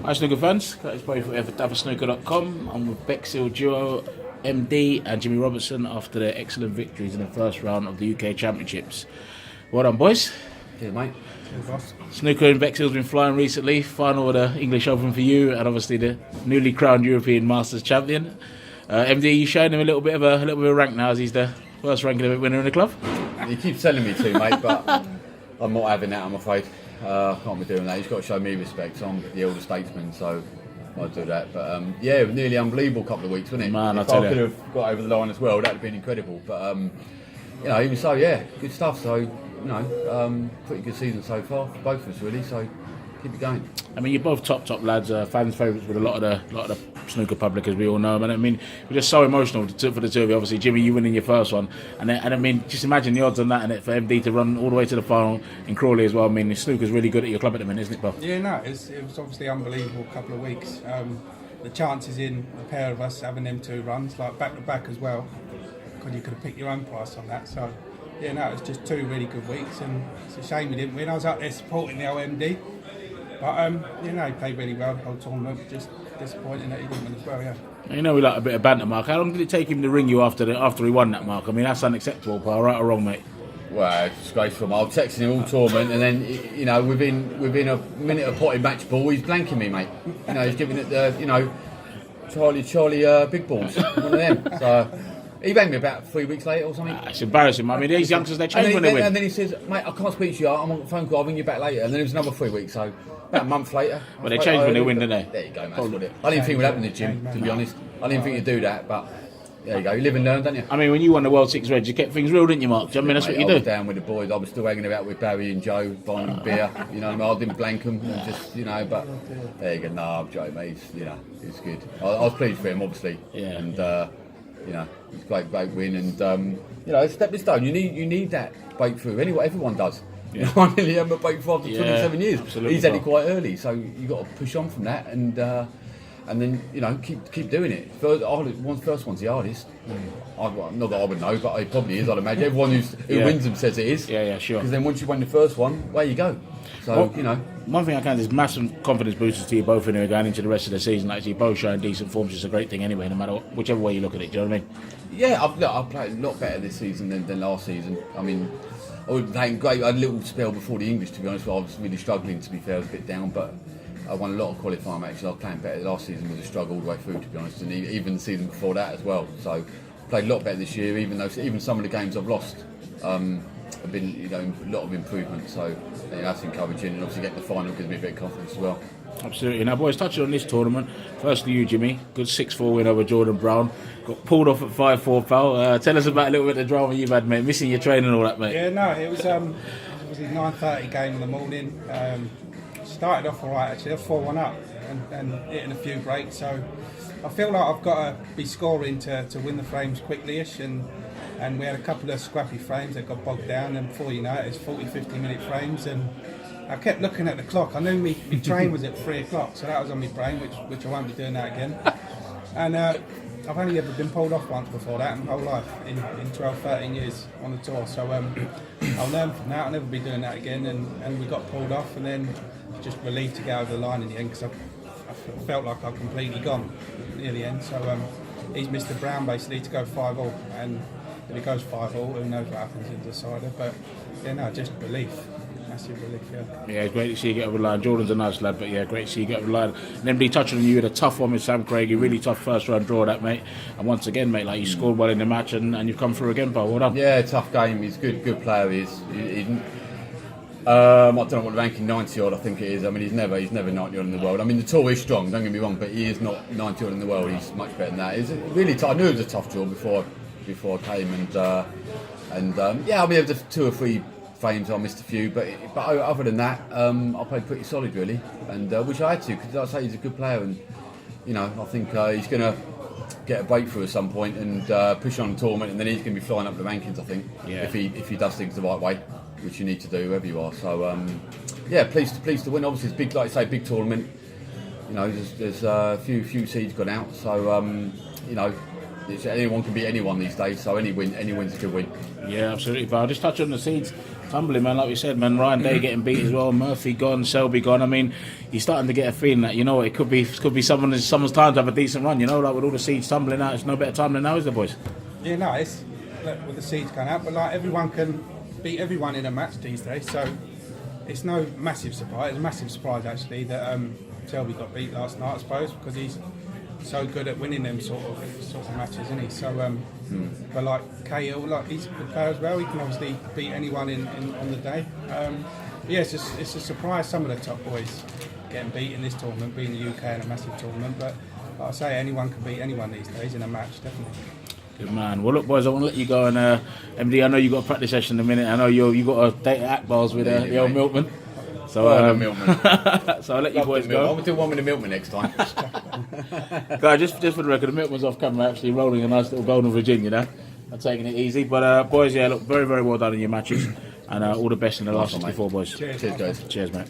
Hi snooker fans, Curtis Braithwaite for Dafasnooker.com. I'm with Bexhill duo MD and Jimmy Robertson after their excellent victories in the first round of the UK Championships. Well done, boys. Cheers, mate. Cheers, boss. Snooker in Bexhill's been flying recently. Final of the English Open for you, and obviously the newly crowned European Masters champion. MD, you showing him a little bit of a rank now, as he's the first ranking winner in the club. He keeps telling me to, mate, but I'm not having that, I'm afraid. I can't be doing that. He's got to show me respect. So I'm the elder statesman, so I'll do that. But yeah, it was nearly unbelievable couple of weeks, wasn't it? Man, if I could have got over the line as well, that'd have been incredible. But you know, even so, yeah, good stuff. So you know, pretty good season so far for both of us, really. So keep it going. I mean, you're both top lads, fans' favourites with a lot of the snooker public, as we all know. And I mean, we're just so emotional for the two of you. Obviously, Jimmy, you winning your first one, and I mean, just imagine the odds on that, and for MD to run all the way to the final in Crawley as well. I mean, snooker's really good at your club at the minute, isn't it, Bob? Yeah, no, it was obviously unbelievable couple of weeks. The chances in the pair of us having them two runs, like back to back as well, because you could have picked your own price on that. So yeah, no, it was just two really good weeks, and it's a shame we didn't win. I was out there supporting the OMD. But you know, he played really well the whole tournament. Just disappointing that he didn't win as well. Yeah. You know, we like a bit of banter, Mark. How long did it take him to ring you after he won that, Mark? I mean, that's unacceptable, pal. Right or wrong, mate? Well, it's disgraceful. I was texting him all tournament, and then you know, within a minute of potting match ball, he's blanking me, mate. You know, he's giving it the Charlie big balls, one of them. So. He rang me about 3 weeks later or something. It's embarrassing, I mean, these youngsters, they change when they win. And then he says, mate, I can't speak to you, I'm on the phone call, I'll ring you back later. And then it was another 3 weeks, so about a month later. Well, they change when they win, don't they? There you go, man. I didn't think it would happen to Jim, to be honest. I didn't think you'd do that, but there you go. You live and learn, don't you? I mean, when you won the World Six Reds, you kept things real, didn't you, Mark? I mean, that's what you do. I was down with the boys. I was still hanging about with Barry and Joe, buying them beer. You know, I didn't blank them, just but there you go. No, Joe, mate, it's good. I was pleased for him, obviously. Yeah. And you know, it's a great win, and you know, it's stepping stone. You need that breakthrough. Anyway, everyone does. Yeah. You know, I nearly had a breakthrough after 27 years. Absolutely. He's had it quite early, so you got to push on from that, and then you know, keep doing it. First one's the hardest. Not that I would know, but it probably is. I'd imagine everyone who wins them says it is. Yeah, sure. Because then once you win the first one, away you go. So you know. One thing I can is massive confidence boosters to you both in here going into the rest of the season. Like, you both showing decent form, is a great thing anyway, no matter whichever way you look at it. Do you know what I mean? Yeah, I've played a lot better this season than last season. I mean, I was playing great. I had a little spell before the English, to be honest. Where I was really struggling, to be fair. I was a bit down, but I won a lot of qualifying matches. I was playing better. Last season was a struggle all the way through, to be honest, and even the season before that as well. So played a lot better this year, even some of the games I've lost have been a lot of improvement. So that's encouraging, and obviously getting the final gives me a bit of confidence as well. Absolutely. Now, boys, touching on this tournament, firstly you, Jimmy, good 6-4 win over Jordan Brown. Got pulled off at 5-4, pal. Tell us about a little bit of the drama you've had, mate. Missing your training and all that, mate. Yeah, no, it was obviously 9:30 game in the morning. Started off all right, actually. I was 4-1 up and hitting a few breaks. So I feel like I've got to be scoring to win the frames quickly-ish. And we had a couple of scrappy frames that got bogged down. And before you know it, it's 40-50 minute frames. And I kept looking at the clock. I knew my train was at 3 o'clock, so that was on my brain, which I won't be doing that again. And I've only ever been pulled off once before that in my whole life, in 12, 13 years on the tour. So I'll learn from that. I'll never be doing that again. And we got pulled off, and then just relieved to get over the line in the end, because I felt like I'd completely gone near the end. So he's Mr. Brown basically to go 5-all, and if it goes 5-all, who knows what happens in the decider. But yeah, no, just relief. Massive relief, yeah. It's great to see you get over the line. Jordan's a nice lad, but yeah, great to see you get over the line. And then touching on you with a tough one with Sam Craig, a really tough first round draw, that, mate. And once again, mate, like, you scored well in the match, and you've come through again, pal. Well done. Yeah, tough game. He's a good player. I don't know what the ranking, 90 odd I think it is. I mean, he's never 90 odd in the world. I mean, the tour is strong, don't get me wrong, but he is not 90 odd in the world. He's much better than that. It's really tough. I knew it was a tough draw before I came, and yeah, I mean, there were 2 or 3 frames, I missed a few, but other than that, I played pretty solid, really, and which I had to, because like I say, he's a good player, and you know, I think he's going to get a breakthrough at some point and push on the tournament, and then he's going to be flying up the rankings, I think, if he does things the right way, which you need to do wherever you are. So yeah, pleased to win. Obviously, it's big, like I say, big tournament. You know, there's a few seeds gone out, so you know, anyone can beat anyone these days. So any win's a good win. Yeah, absolutely. But I'll just touch on the seeds tumbling, man. Like we said, man, Ryan Day getting beat as well, Murphy gone, Selby gone. I mean, you're starting to get a feeling that, you know, it could be someone's time to have a decent run. You know, like with all the seeds tumbling out, it's no better time than now, is there, boys? Yeah, no, it's with the seeds going out, but like everyone can beat everyone in a match these days, so it's no massive surprise. It's a massive surprise actually that Selby got beat last night, I suppose, because he's so good at winning them sort of matches, isn't he? So, but like Cahill, like he's a good player as well. He can obviously beat anyone on the day. Yeah, it's a surprise some of the top boys getting beat in this tournament, being the UK in a massive tournament. But like I say, anyone can beat anyone these days in a match, definitely. Good man. Well, look, boys, I want to let you go. And MD, I know you got a practice session in a minute. I know you got a date at Akbar's with the old Milkman. So, Milkman. So I'll let you boys go. I'll do one with the Milkman next time. Guys, just for the record, the Milkman's off camera, actually rolling a nice little Golden Virginia now. I'm taking it easy. But boys, yeah, look, very, very well done in your matches. And all the best in the last 64, boys. Cheers, Cheers, guys. Cheers, mate.